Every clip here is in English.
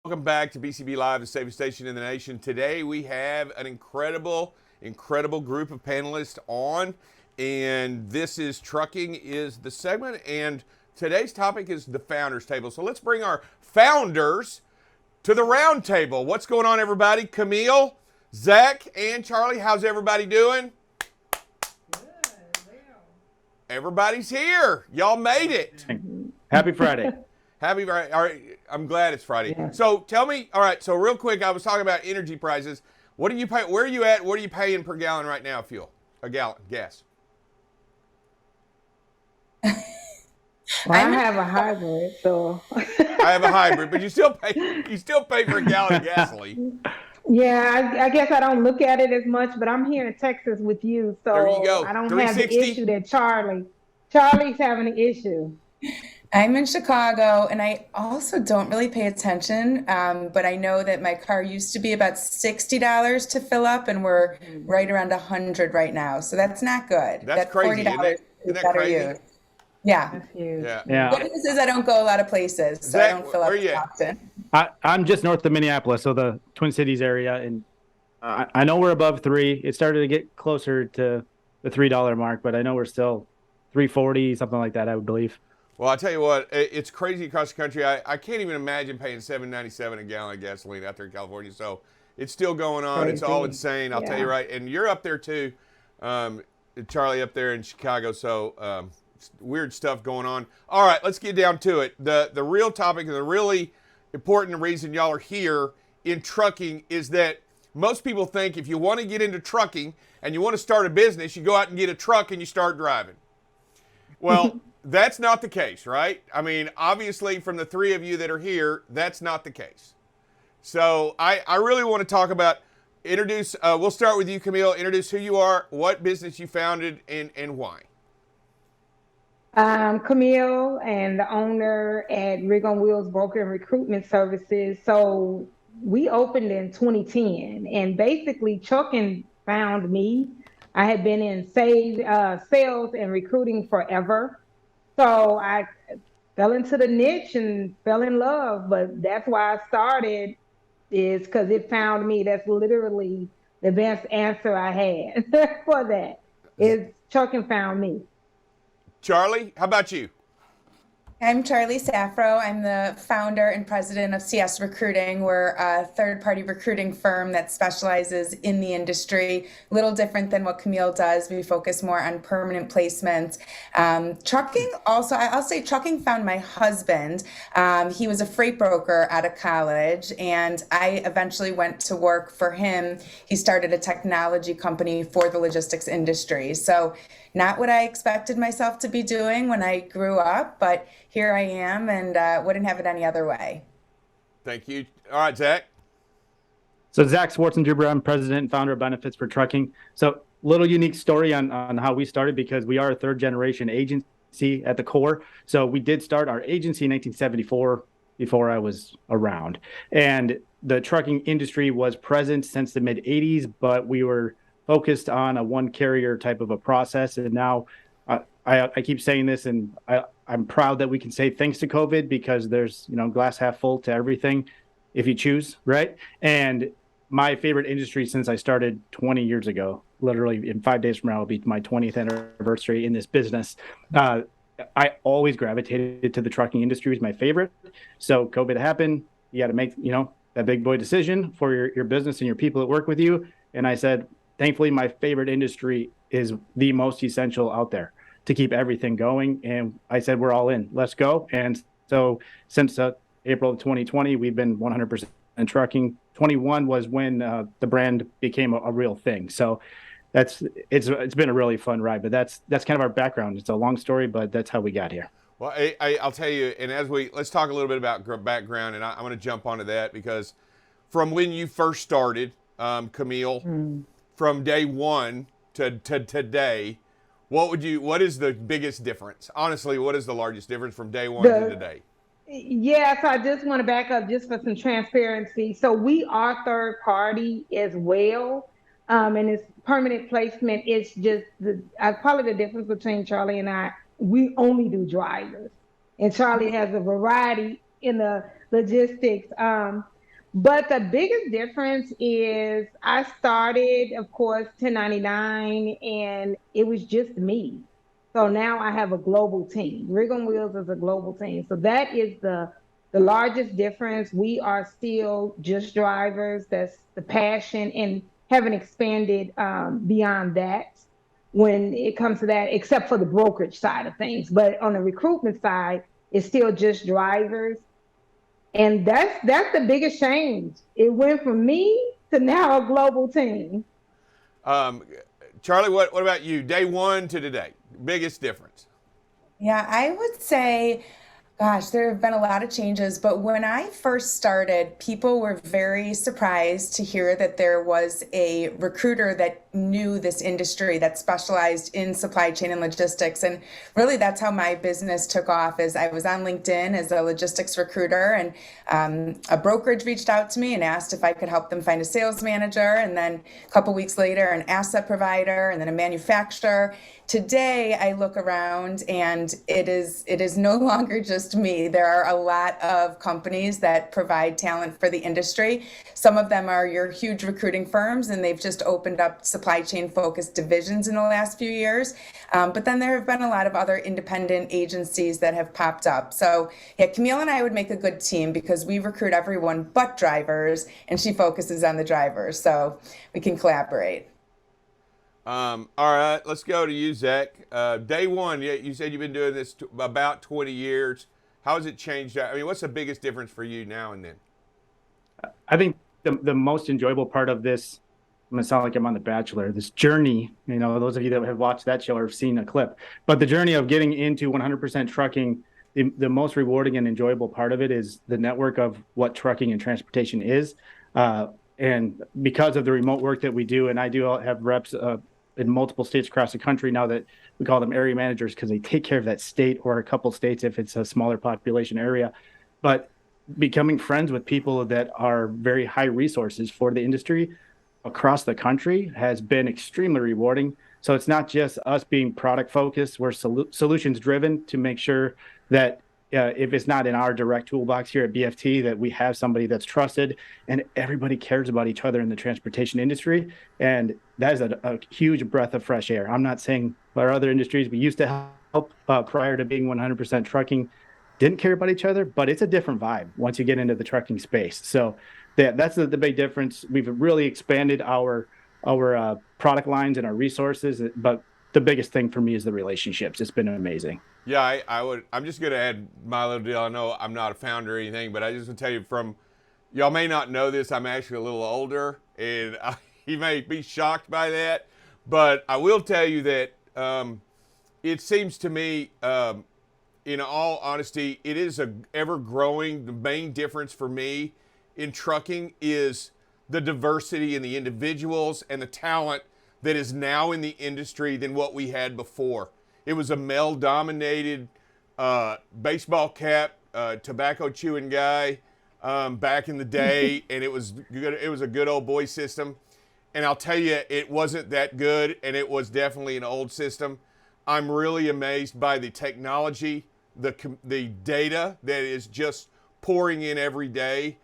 Welcome back to BCB Live, the safest station in the nation. Today we have an incredible group of panelists on, and this is Trucking is the segment, and today's topic is the Founders Table. So let's bring our founders to the round table. What's going on, everybody? Kameel, Zach, and Charlie, how's everybody doing? Good. Everybody's here. Y'all made it. Happy Friday. Happy Friday. All right, I'm glad it's Friday. Yeah. So tell me, all right, so real quick, I was talking about energy prices. What do you pay? Where are you at? What are you paying per gallon right now, fuel? A gallon, gas. Well, I have a hybrid, so. I have a hybrid, but you still pay for a gallon of gasoline. Yeah, I guess I don't look at it as much, but I'm here in Texas with you, so There you go. I don't have the 360. issue that Charlie's having an issue. I'm in Chicago, and I also don't really pay attention, but I know that my car used to be about $60 to fill up, and we're right around $100 right now. So that's not good. That's that crazy, isn't it? $40 Isn't is that better crazy? used. Yeah. That's huge. Yeah. Yeah. What it is I don't go a lot of places, so I Zach, don't fill up where you as at? often. I'm just north of Minneapolis, so the Twin Cities area, and I know we're above $3. It started to get closer to the $3 mark, but I know we're still $3.40, something like that, I would believe. Well, I'll tell you what, it's crazy across the country. I can't even imagine paying $7.97 a gallon of gasoline out there in California. So it's still going on. It's all Crazy. insane. I'll tell Yeah. you right. And you're up there too, Charlie, up there in Chicago. So weird stuff going on. All right, let's get down to it. The real topic and the really important reason y'all are here in trucking is that most people think if you want to get into trucking and you want to start a business, you go out and get a truck and you start driving. Well, that's not the case, right? I mean, obviously, from the three of you that are here, that's not the case. So I really want to talk about, we'll start with you, Kameel. Introduce who you are, what business you founded, and why. Kameel, and the owner at Rig on Wheels Broker and Recruitment Services. So we opened in 2010, and basically trucking found me. I had been in sales and recruiting forever. So I fell into the niche and fell in love, but that's why I started, is because it found me. That's literally the best answer I had for that, is trucking found me. Charlie, how about you? I'm Charlie Saffro. I'm the founder and president of CS Recruiting. We're a third-party recruiting firm that specializes in the industry. A little different than what Kameel does. We focus more on permanent placements. Trucking also, I'll say trucking found my husband. He was a freight broker out of college, and I eventually went to work for him. He started a technology company for the logistics industry. So not what I expected myself to be doing when I grew up, but here I am, and wouldn't have it any other way. Thank you. All right, Zach. So Zach Swartzendruber, I'm president and founder of Benefits for Trucking. So little unique story on how we started, because we are a third generation agency at the core. So we did start our agency in 1974, before I was around. And the trucking industry was present since the mid 80s, but we were focused on a one carrier type of a process. And now I keep saying this, and I'm proud that we can say thanks to COVID, because there's, glass half full to everything if you choose, right? And my favorite industry since I started 20 years ago, literally in 5 days from now will be my 20th anniversary in this business. I always gravitated to the trucking industry, was my favorite. So COVID happened. You got to make, that big boy decision for your business and your people that work with you. And I said, thankfully, my favorite industry is the most essential out there to keep everything going. And I said, we're all in, let's go. And so since April of 2020, we've been 100% in trucking. 21 was when the brand became a real thing. So it's been a really fun ride. But that's kind of our background. It's a long story, but that's how we got here. Well, I'll tell you, and let's talk a little bit about background, and I'm going to jump onto that because from when you first started, Kameel, from day one to today, what is the biggest difference? Honestly, what is the largest difference from day one to today? Yeah, so I just want to back up just for some transparency. So we are third party as well. And it's permanent placement. It's just I call it the difference between Charlie and I. We only do drivers. And Charlie has a variety in the logistics. But the biggest difference is I started, of course, 1099, and it was just me. So now I have a global team. Rig on Wheels is a global team. So that is the largest difference. We are still just drivers. That's the passion, and haven't expanded beyond that when it comes to that, except for the brokerage side of things. But on the recruitment side, it's still just drivers. And that's the biggest change. It went from me to now a global team. Charlie, what about you? Day one to today, biggest difference? Yeah, I would say, gosh, there have been a lot of changes, but when I first started, people were very surprised to hear that there was a recruiter that knew this industry, that specialized in supply chain and logistics. And really, that's how my business took off. As I was on LinkedIn as a logistics recruiter, and a brokerage reached out to me and asked if I could help them find a sales manager. And then a couple weeks later, an asset provider, and then a manufacturer. Today, I look around and it is no longer just me. There are a lot of companies that provide talent for the industry. Some of them are your huge recruiting firms, and they've just opened up supply chain focused divisions in the last few years. But then there have been a lot of other independent agencies that have popped up. So yeah, Kameel and I would make a good team because we recruit everyone but drivers, and she focuses on the drivers. So we can collaborate. All right, let's go to you, Zach. Day one, you said you've been doing this about 20 years. How has it changed? I mean, what's the biggest difference for you now and then? I think the most enjoyable part of this, I'm going to sound like I'm on The Bachelor, this journey, those of you that have watched that show or have seen a clip, but the journey of getting into 100% trucking, the most rewarding and enjoyable part of it is the network of what trucking and transportation is. And because of the remote work that we do, and I do have reps in multiple states across the country now that we call them area managers because they take care of that state or a couple states if it's a smaller population area. But becoming friends with people that are very high resources for the industry across the country has been extremely rewarding. So it's not just us being product focused, we're solutions driven to make sure that if it's not in our direct toolbox here at BFT, that we have somebody that's trusted and everybody cares about each other in the transportation industry. And that is a huge breath of fresh air. I'm not saying our other industries we used to help prior to being 100% trucking didn't care about each other, but it's a different vibe once you get into the trucking space. So that's the big difference. We've really expanded our product lines and our resources, but the biggest thing for me is the relationships. It's been amazing. Yeah, I'm just going to add my little deal. I know I'm not a founder or anything, but I just want to tell you y'all may not know this, I'm actually a little older, and you may be shocked by that, but I will tell you that it seems to me, in all honesty, it is a ever growing. The main difference for me in trucking is the diversity in the individuals and the talent that is now in the industry than what we had before. It was a male-dominated baseball cap, tobacco chewing guy back in the day, and it was good. It was a good old boy system. And I'll tell you, it wasn't that good, and it was definitely an old system. I'm really amazed by the technology, the data that is just pouring in every day.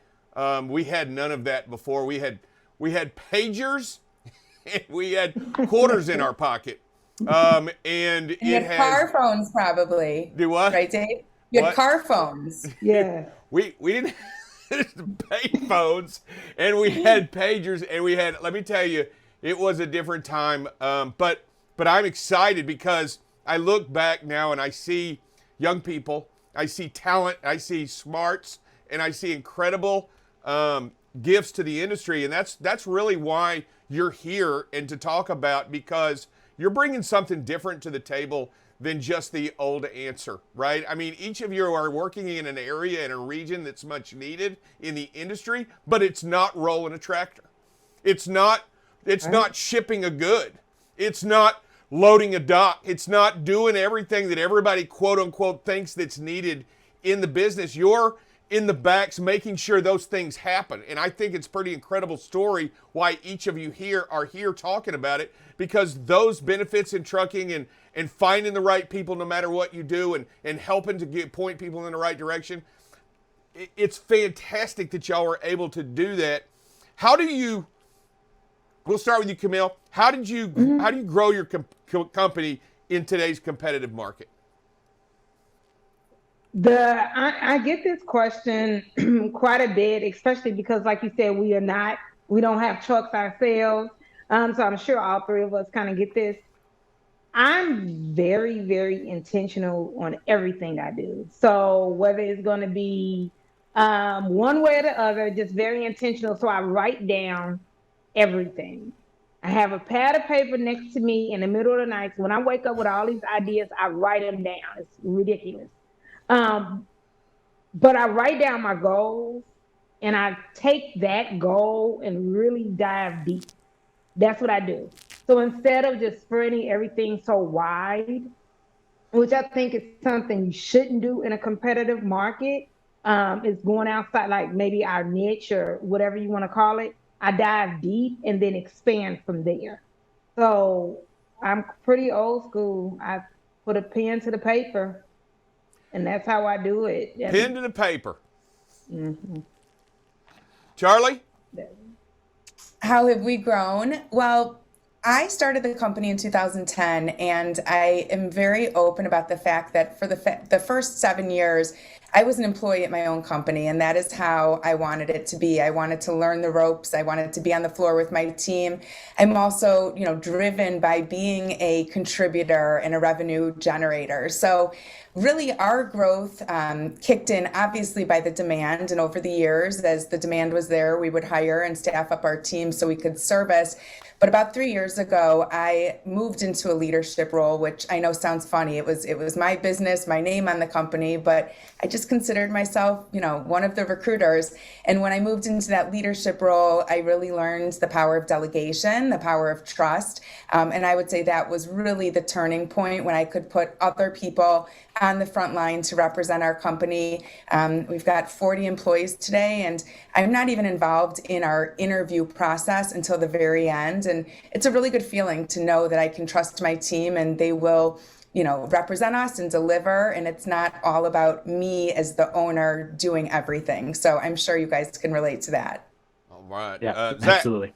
We had none of that before. We had pagers, and we had quarters in our pocket. And you had car phones probably. Do what? Right, Dave? You had car phones. Yeah. We didn't pay phones, and we had pagers, and we had, let me tell you, it was a different time. But I'm excited because I look back now and I see young people, I see talent, I see smarts, and I see incredible gifts to the industry, and that's really why you're here and to talk about, because you're bringing something different to the table than just the old answer, right? I mean, each of you are working in an area, in a region that's much needed in the industry, but it's not rolling a tractor. It's not shipping a good. It's not loading a dock. It's not doing everything that everybody, quote unquote, thinks that's needed in the business. You're in the backs making sure those things happen. And I think it's a pretty incredible story why each of you here are here talking about it, because those benefits in trucking and finding the right people no matter what you do, and helping to point people in the right direction, it's fantastic that y'all were able to do that. We'll start with you, Kameel. How do you grow your company in today's competitive market? I get this question quite a bit, especially because, like you said, we don't have trucks ourselves. So I'm sure all three of us kind of get this. I'm very, very intentional on everything I do. So whether it's going to be one way or the other, just very intentional. So I write down everything. I have a pad of paper next to me in the middle of the night. So when I wake up with all these ideas, I write them down. It's ridiculous. But I write down my goals, and I take that goal and really dive deep. That's what I do. So instead of just spreading everything so wide, which I think is something you shouldn't do in a competitive market, is going outside, like maybe our niche or whatever you want to call it. I dive deep and then expand from there. So I'm pretty old school. I put a pen to the paper, and that's how I do it. Pen to the paper. Mm-hmm. Charlie? How have we grown? Well, I started the company in 2010, and I am very open about the fact that for the first 7 years, I was an employee at my own company, and that is how I wanted it to be. I wanted to learn the ropes. I wanted to be on the floor with my team. I'm also, driven by being a contributor and a revenue generator. So really our growth kicked in obviously by the demand, and over the years, as the demand was there, we would hire and staff up our team so we could service. But about 3 years ago, I moved into a leadership role, which I know sounds funny. It was my business, my name on the company, but I just considered myself, one of the recruiters. And when I moved into that leadership role, I really learned the power of delegation, the power of trust. And I would say that was really the turning point when I could put other people on the front line to represent our company. We've got 40 employees today, and I'm not even involved in our interview process until the very end. And it's a really good feeling to know that I can trust my team and they will, represent us and deliver. And it's not all about me as the owner doing everything. So I'm sure you guys can relate to that. All right. Yeah, Zach. absolutely.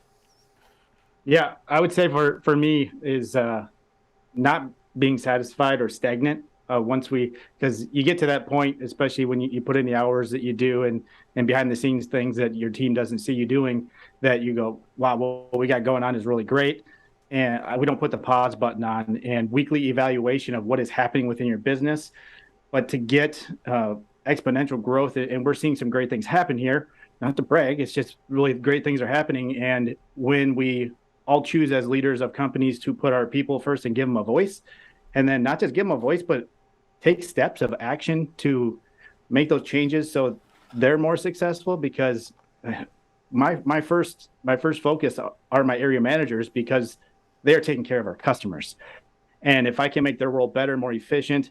Yeah, I would say for me is not being satisfied or stagnant. Because you get to that point, especially when you put in the hours that you do and behind the scenes things that your team doesn't see you doing, that you go, wow, what we got going on is really great. And we don't put the pause button on, and weekly evaluation of what is happening within your business. But to get exponential growth, and we're seeing some great things happen here, not to brag, it's just really great things are happening. And when we all choose as leaders of companies to put our people first and give them a voice, and then not just give them a voice, but take steps of action to make those changes so they're more successful. Because my first focus are my area managers, because they're taking care of our customers. And if I can make their world better, more efficient,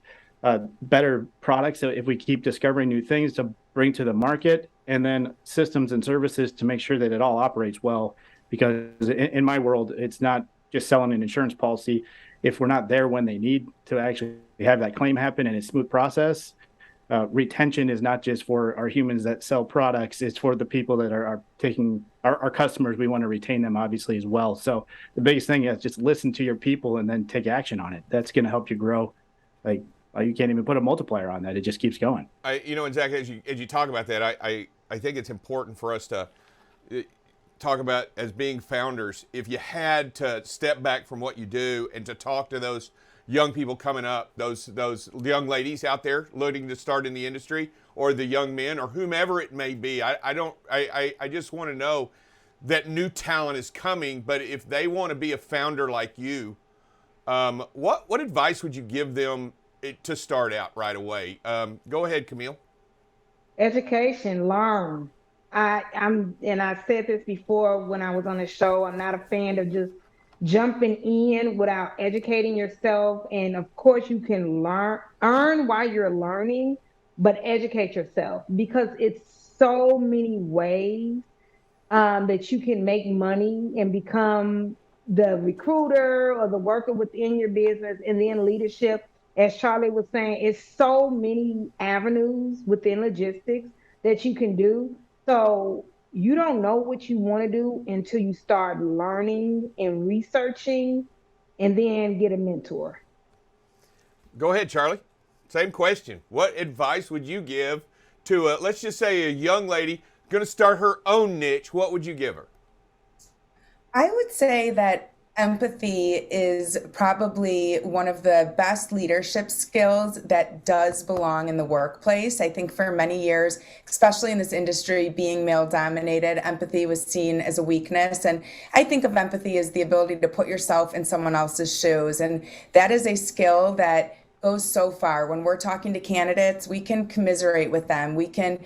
better products, so if we keep discovering new things to bring to the market, and then systems and services to make sure that it all operates well. Because in my world, it's not just selling an insurance policy. If we're not there when they need to actually have that claim happen in a smooth process, retention is not just for our humans that sell products, it's for the people that are taking our customers. We want to retain them obviously as well. So the biggest thing is just listen to your people and then take action on it. That's going to help you grow. Like you can't even put a multiplier on that. It just keeps going. And Zach, as you talk about that, I think it's important for us to talk about, as being founders, if you had to step back from what you do and to talk to those young people coming up, those young ladies out there looking to start in the industry, or the young men or whomever it may be. I just want to know that new talent is coming, but if they want to be a founder like you, what advice would you give them to start out right away? Go ahead, Kameel. Education, learn. And I said this before when I was on the show. I'm not a fan of just jumping in without educating yourself. And of course, you can earn while you're learning, but educate yourself because it's so many ways that you can make money and become the recruiter or the worker within your business, and then leadership. As Charlie was saying, it's so many avenues within logistics that you can do. So you don't know what you want to do until you start learning and researching and then get a mentor. Go ahead, Charlie. Same question. What advice would you give to, let's just say, a young lady going to start her own niche? What would you give her? I would say that empathy is probably one of the best leadership skills that does belong in the workplace. I think for many years, especially in this industry being male dominated, empathy was seen as a weakness. And I think of empathy as the ability to put yourself in someone else's shoes. And that is a skill that goes so far. When we're talking to candidates, we can commiserate with them. We can,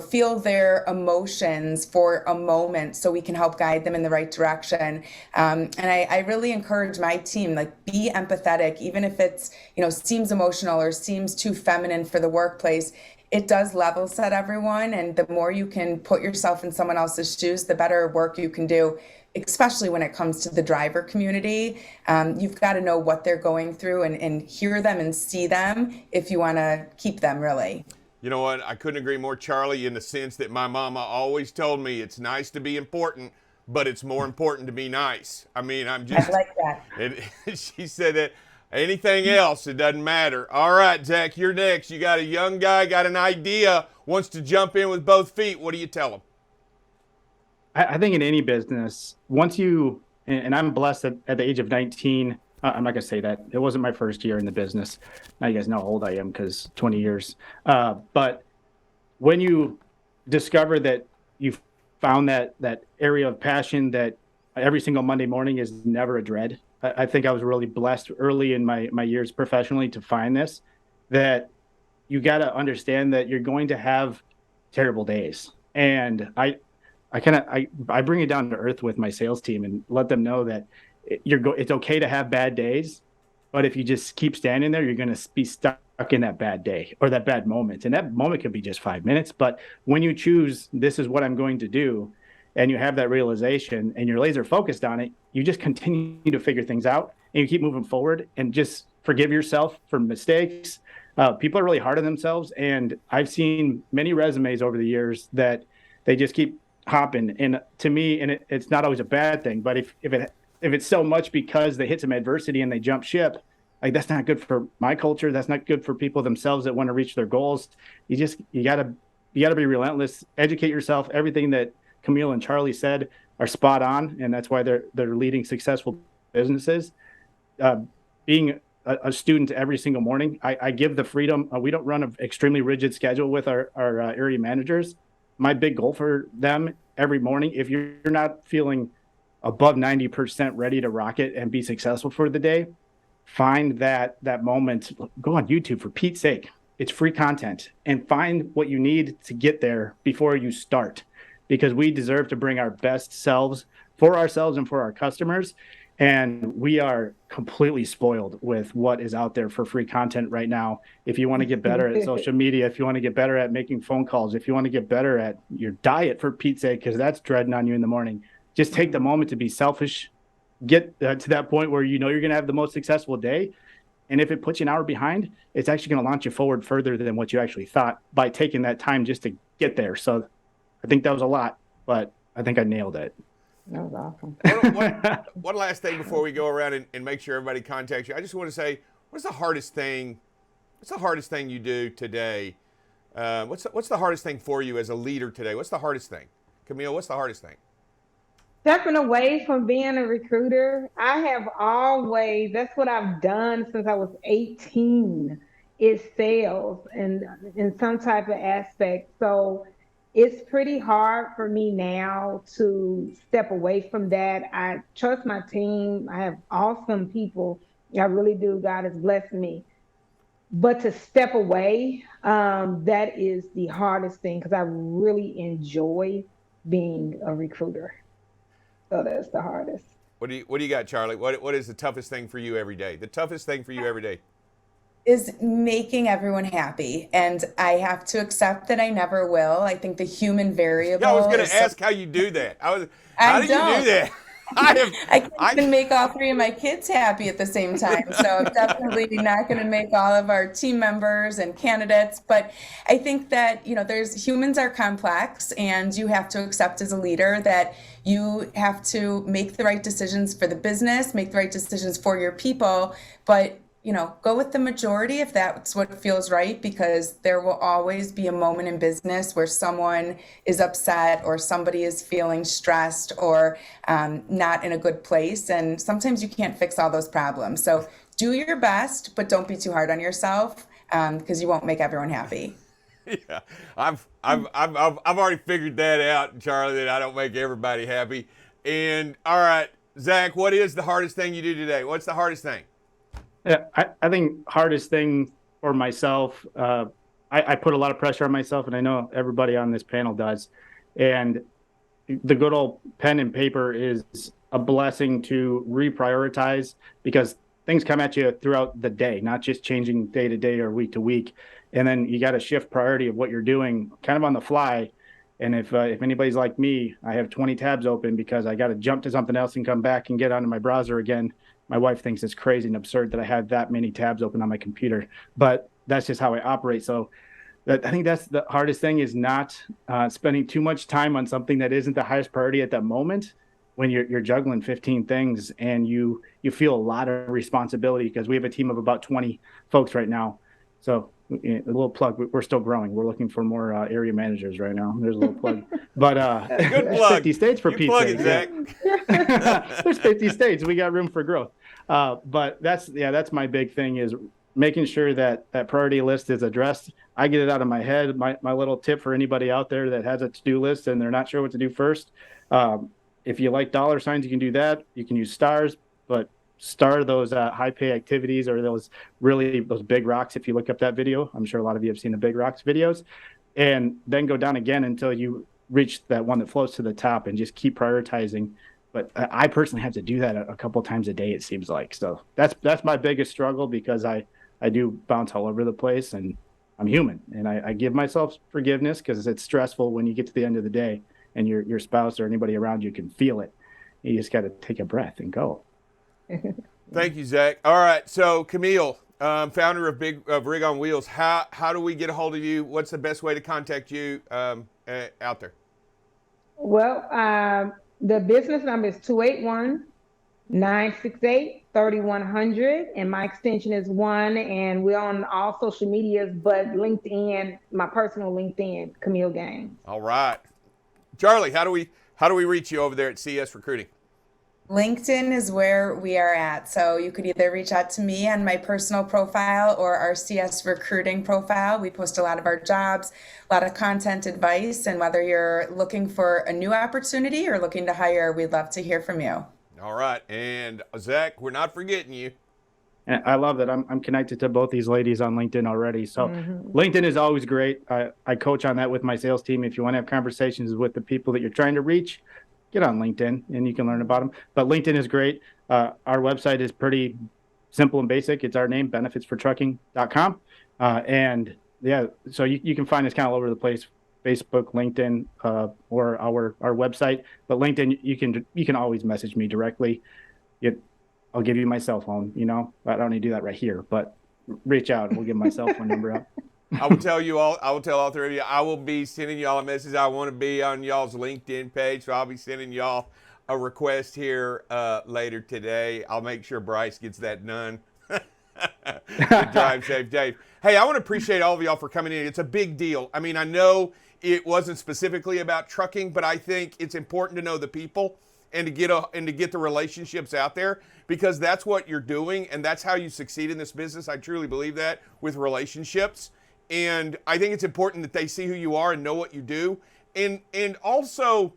feel their emotions for a moment so we can help guide them in the right direction. And I really encourage my team, be empathetic, even if it's, seems emotional or seems too feminine for the workplace. It does level set everyone. And the more you can put yourself in someone else's shoes, the better work you can do, especially when it comes to the driver community. You've got to know what they're going through and hear them and see them if you want to keep them, really. You know what? I couldn't agree more, Charlie, in the sense that my mama always told me it's nice to be important, but it's more important to be nice. I mean, I like that. She said that anything else, it doesn't matter. All right, Zach, you're next. You got a young guy, got an idea, wants to jump in with both feet. What do you tell him? I think in any business, once you, and I'm blessed at the age of 19, I'm not going to say that. It wasn't my first year in the business. Now you guys know how old I am because 20 years. But when you discover that you've found that area of passion that every single Monday morning is never a dread, I think I was really blessed early in my years professionally to find this, that you got to understand that you're going to have terrible days. And I bring it down to earth with my sales team and let them know that it's okay to have bad days, but if you just keep standing there, you're going to be stuck in that bad day or that bad moment. And that moment could be just 5 minutes. But when you choose, this is what I'm going to do, and you have that realization and you're laser focused on it, you just continue to figure things out and you keep moving forward and just forgive yourself for mistakes. People are really hard on themselves. And I've seen many resumes over the years that they just keep hopping. And to me, and it's not always a bad thing, but if it's so much because they hit some adversity and they jump ship, that's not good for my culture. That's not good for people themselves that want to reach their goals. You gotta be relentless, educate yourself. Everything that Kameel and Charlie said are spot on. And that's why they're leading successful businesses. Being a student every single morning, I give the freedom. We don't run an extremely rigid schedule with our area managers. My big goal for them every morning, if you're not feeling above 90% ready to rock it and be successful for the day, find that moment. Go on YouTube, for Pete's sake. It's free content, and find what you need to get there before you start, because we deserve to bring our best selves for ourselves and for our customers. And we are completely spoiled with what is out there for free content right now. If you want to get better at social media, if you want to get better at making phone calls, if you want to get better at your diet, for Pete's sake, because that's dreading on you in the morning, just take the moment to be selfish, get to that point where you know you're going to have the most successful day. And if it puts you an hour behind, it's actually going to launch you forward further than what you actually thought by taking that time just to get there. So I think that was a lot, but I think I nailed it. That was awesome. One last thing before we go around and make sure everybody contacts you. I just want to say, what's the hardest thing you do today? What's the hardest thing for you as a leader today? What's the hardest thing? Kameel, what's the hardest thing? Stepping away from being a recruiter. I have always, that's what I've done since I was 18. is sales and in some type of aspect. So it's pretty hard for me now to step away from that. I trust my team. I have awesome people. I really do. God has blessed me. But to step away, that is the hardest thing because I really enjoy being a recruiter. So that's the hardest. What do you got, Charlie? What is the toughest thing for you every day? The toughest thing for you every day. Is making everyone happy. And I have to accept that I never will. I think the human variable. Yeah, I was going is to ask how you do that. How do don't. you do that? I can't even make all three of my kids happy at the same time. So I'm definitely not going to make all of our team members and candidates. But I think that, humans are complex, and you have to accept as a leader that you have to make the right decisions for the business, make the right decisions for your people. But go with the majority if that's what feels right, because there will always be a moment in business where someone is upset or somebody is feeling stressed or not in a good place. And sometimes you can't fix all those problems. So do your best, but don't be too hard on yourself, because you won't make everyone happy. Yeah, I've already figured that out, Charlie, that I don't make everybody happy. And all right, Zach, what is the hardest thing you do today? What's the hardest thing? Yeah, I think hardest thing for myself, I put a lot of pressure on myself, and I know everybody on this panel does. And the good old pen and paper is a blessing to reprioritize, because things come at you throughout the day, not just changing day to day or week to week. And then you got to shift priority of what you're doing kind of on the fly. And if anybody's like me, I have 20 tabs open because I got to jump to something else and come back and get onto my browser again. My wife thinks it's crazy and absurd that I have that many tabs open on my computer, but that's just how I operate. So I think that's the hardest thing, is not spending too much time on something that isn't the highest priority at that moment, when you're juggling 15 things and you feel a lot of responsibility, because we have a team of about 20 folks right now. So a little plug, we're still growing. We're looking for more area managers right now. There's a little plug, but good plug. 50 states for Pete's sake. Zach. There's 50 states. We got room for growth. But that's my big thing, is making sure that priority list is addressed. I get it out of my head. My little tip for anybody out there that has a to-do list and they're not sure what to do first. If you like dollar signs, you can do that. You can use stars, but star those high pay activities, or those big rocks. If you look up that video, I'm sure a lot of you have seen the big rocks videos, and then go down again until you reach that one that floats to the top, and just keep prioritizing. But I personally have to do that a couple times a day, it seems like. So that's my biggest struggle, because I do bounce all over the place, and I'm human, and I give myself forgiveness, because it's stressful when you get to the end of the day and your spouse or anybody around you can feel it. You just got to take a breath and go. Thank you, Zach. All right, so Kameel, founder of Rig on Wheels, how do we get a hold of you? What's the best way to contact you out there? Well, the business number is 281-968-3100, and my extension is 1, and we're on all social medias, but LinkedIn, my personal LinkedIn, Kameel Gaines. All right. Charlie, how do we reach you over there at CS Recruiting? LinkedIn is where we are at. So you could either reach out to me on my personal profile or our CS Recruiting profile. We post a lot of our jobs, a lot of content, advice, and whether you're looking for a new opportunity or looking to hire, we'd love to hear from you. All right. And Zach, we're not forgetting you. And I love that I'm connected to both these ladies on LinkedIn already. So LinkedIn is always great. I coach on that with my sales team. If you want to have conversations with the people that you're trying to reach, get on LinkedIn and you can learn about them. But LinkedIn is great. Our website is pretty simple and basic. It's our name, benefitsfortrucking.com. So you can find us kind of all over the place, Facebook, LinkedIn, or our website. But LinkedIn, you can always message me directly. I'll give you my cell phone. I don't need to do that right here, but reach out and we'll give my cell phone number out. I will tell all three of you, I will be sending y'all a message. I want to be on y'all's LinkedIn page, so I'll be sending y'all a request here later today. I'll make sure Bryce gets that done. Drive safe, Dave. Hey, I want to appreciate all of y'all for coming in. It's a big deal. I mean, I know it wasn't specifically about trucking, but I think it's important to know the people. and to get the relationships out there, because that's what you're doing and that's how you succeed in this business. I truly believe that, with relationships. And I think it's important that they see who you are and know what you do. And also,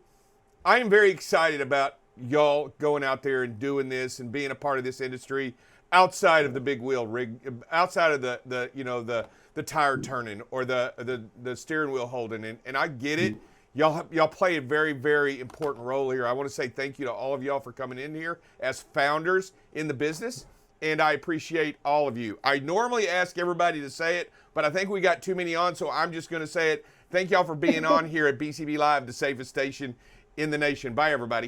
I am very excited about y'all going out there and doing this and being a part of this industry outside of the big wheel rig, outside of the tire turning or the steering wheel holding. And I get it. Y'all play a very, very important role here. I want to say thank you to all of y'all for coming in here as founders in the business, and I appreciate all of you. I normally ask everybody to say it, but I think we got too many on, so I'm just going to say it. Thank y'all for being on here at BCB Live, the safest station in the nation. Bye, everybody.